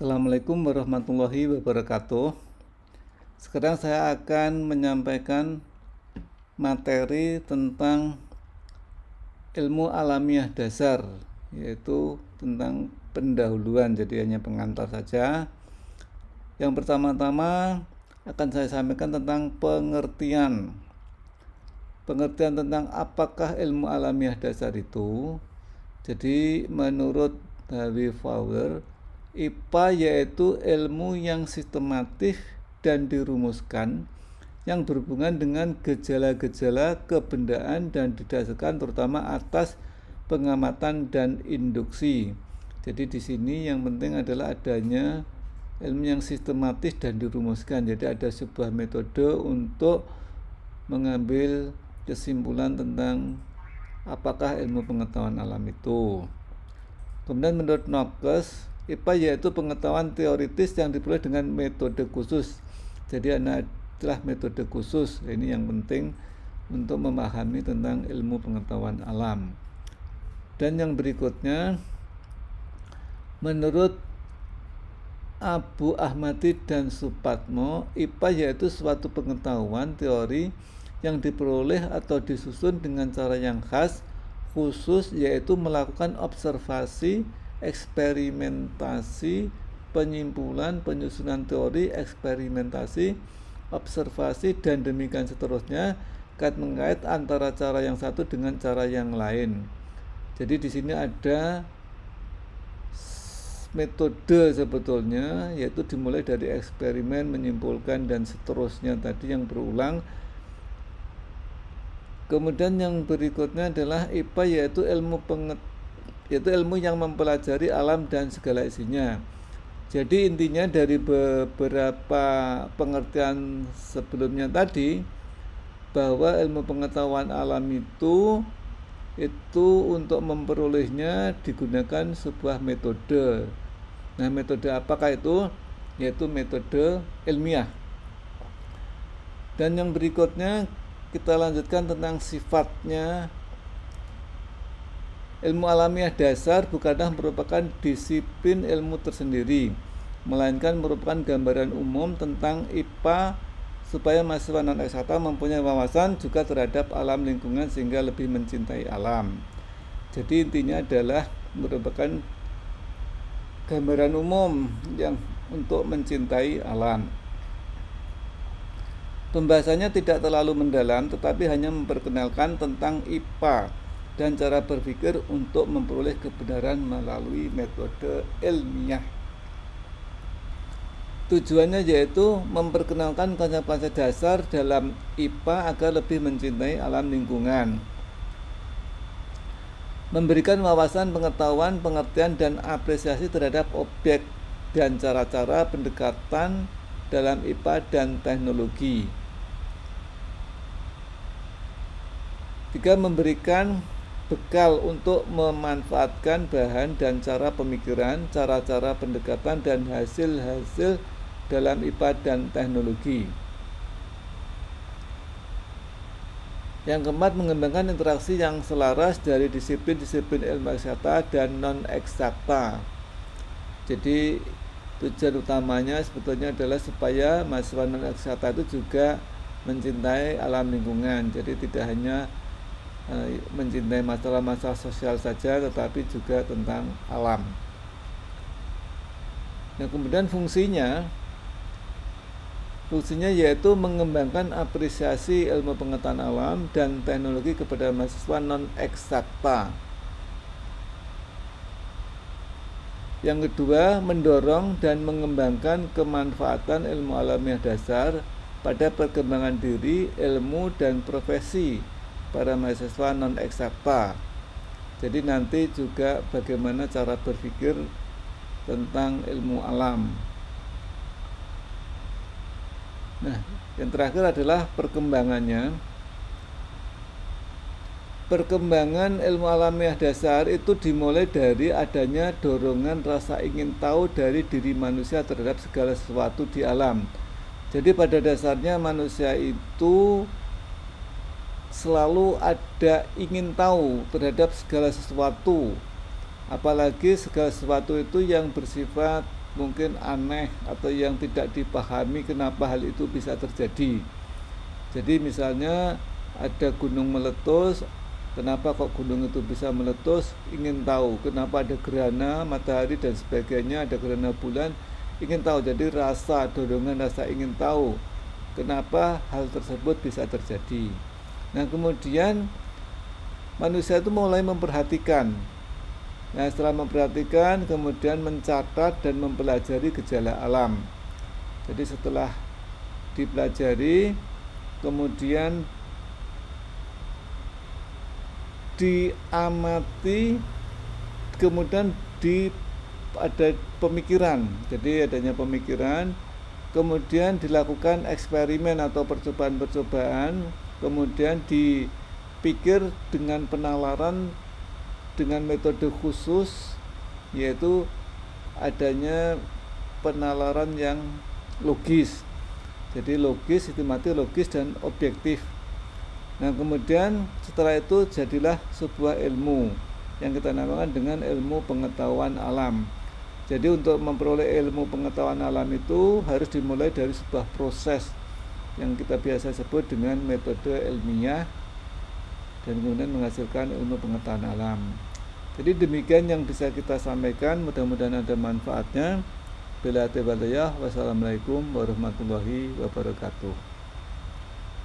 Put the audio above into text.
Assalamualaikum warahmatullahi wabarakatuh. Sekarang saya akan menyampaikan materi tentang ilmu alamiah dasar, yaitu tentang pendahuluan, jadi hanya pengantar saja. Yang pertama-tama akan saya sampaikan tentang pengertian tentang apakah ilmu alamiah dasar itu. Jadi menurut David Fowler, IPA yaitu ilmu yang sistematis dan dirumuskan yang berhubungan dengan gejala-gejala kebendaan dan didasarkan terutama atas pengamatan dan induksi. Jadi di sini yang penting adalah adanya ilmu yang sistematis dan dirumuskan. Jadi ada sebuah metode untuk mengambil kesimpulan tentang apakah ilmu pengetahuan alam itu. Kemudian menurut Knox, IPA yaitu pengetahuan teoritis yang diperoleh dengan metode khusus. Jadi adalah metode khusus. Ini yang penting untuk memahami tentang ilmu pengetahuan alam. Dan yang berikutnya, menurut Abu Ahmadi dan Supatmo, IPA yaitu suatu pengetahuan teori yang diperoleh atau disusun dengan cara yang khas, khusus, yaitu melakukan observasi, eksperimentasi, penyimpulan, penyusunan teori, eksperimentasi, observasi, dan demikian seterusnya, kait-mengait antara cara yang satu dengan cara yang lain. Jadi di sini ada metode sebetulnya, yaitu dimulai dari eksperimen, menyimpulkan, dan seterusnya tadi yang berulang. Kemudian yang berikutnya adalah IPA yaitu ilmu yang mempelajari alam dan segala isinya. Jadi intinya dari beberapa pengertian sebelumnya tadi, bahwa ilmu pengetahuan alam itu untuk memperolehnya digunakan sebuah metode. Nah, metode apakah itu? Yaitu metode ilmiah. Dan yang berikutnya kita lanjutkan tentang sifatnya. Ilmu alamiah dasar bukanlah merupakan disiplin ilmu tersendiri, melainkan merupakan gambaran umum tentang IPA supaya mahasiswa non-eksakta mempunyai wawasan juga terhadap alam lingkungan sehingga lebih mencintai alam. Jadi intinya adalah merupakan gambaran umum yang untuk mencintai alam. Pembahasannya tidak terlalu mendalam, tetapi hanya memperkenalkan tentang IPA dan cara berpikir untuk memperoleh kebenaran melalui metode ilmiah. Tujuannya yaitu memperkenalkan konsep-konsep dasar dalam IPA agar lebih mencintai alam lingkungan, memberikan wawasan, pengetahuan, pengertian, dan apresiasi terhadap objek dan cara-cara pendekatan dalam IPA dan teknologi. 3. Memberikan bekal untuk memanfaatkan bahan dan cara pemikiran, cara-cara pendekatan, dan hasil-hasil dalam IPA dan teknologi. Yang keempat, mengembangkan interaksi yang selaras dari disiplin-disiplin ilmu eksakta dan non-eksakta. Jadi tujuan utamanya sebetulnya adalah supaya mahasiswa non-eksakta itu juga mencintai alam lingkungan. Jadi tidak hanya mencintai masalah-masalah sosial saja, tetapi juga tentang alam. Nah, kemudian fungsinya yaitu mengembangkan apresiasi ilmu pengetahuan alam dan teknologi kepada mahasiswa non-eksakta. Yang kedua, mendorong dan mengembangkan kemanfaatan ilmu alamiah dasar pada perkembangan diri, ilmu, dan profesi para mahasiswa non-eksakta. Jadi nanti juga bagaimana cara berpikir tentang ilmu alam. Nah, yang terakhir adalah perkembangannya. Perkembangan ilmu alamiah dasar itu dimulai dari adanya dorongan rasa ingin tahu dari diri manusia terhadap segala sesuatu di alam. Jadi pada dasarnya manusia itu selalu ada ingin tahu terhadap segala sesuatu, apalagi segala sesuatu itu yang bersifat mungkin aneh atau yang tidak dipahami kenapa hal itu bisa terjadi. Jadi misalnya ada gunung meletus, kenapa kok gunung itu bisa meletus, ingin tahu kenapa ada gerhana matahari dan sebagainya, ada gerhana bulan, ingin tahu. Jadi rasa dorongan, rasa ingin tahu kenapa hal tersebut bisa terjadi. Nah kemudian manusia itu mulai memperhatikan. Nah setelah memperhatikan kemudian mencatat dan mempelajari gejala alam. Jadi setelah dipelajari kemudian diamati, kemudian ada pemikiran. Jadi adanya pemikiran, kemudian dilakukan eksperimen atau percobaan-percobaan, kemudian dipikir dengan penalaran dengan metode khusus, yaitu adanya penalaran yang logis. Jadi logis, sistematis, logis dan objektif. Nah kemudian setelah itu jadilah sebuah ilmu yang kita namakan dengan ilmu pengetahuan alam. Jadi untuk memperoleh ilmu pengetahuan alam itu harus dimulai dari sebuah proses yang kita biasa sebut dengan metode ilmiah dan kemudian menghasilkan ilmu pengetahuan alam. Jadi demikian yang bisa kita sampaikan, mudah-mudahan ada manfaatnya. Wassalamualaikum warahmatullahi wabarakatuh.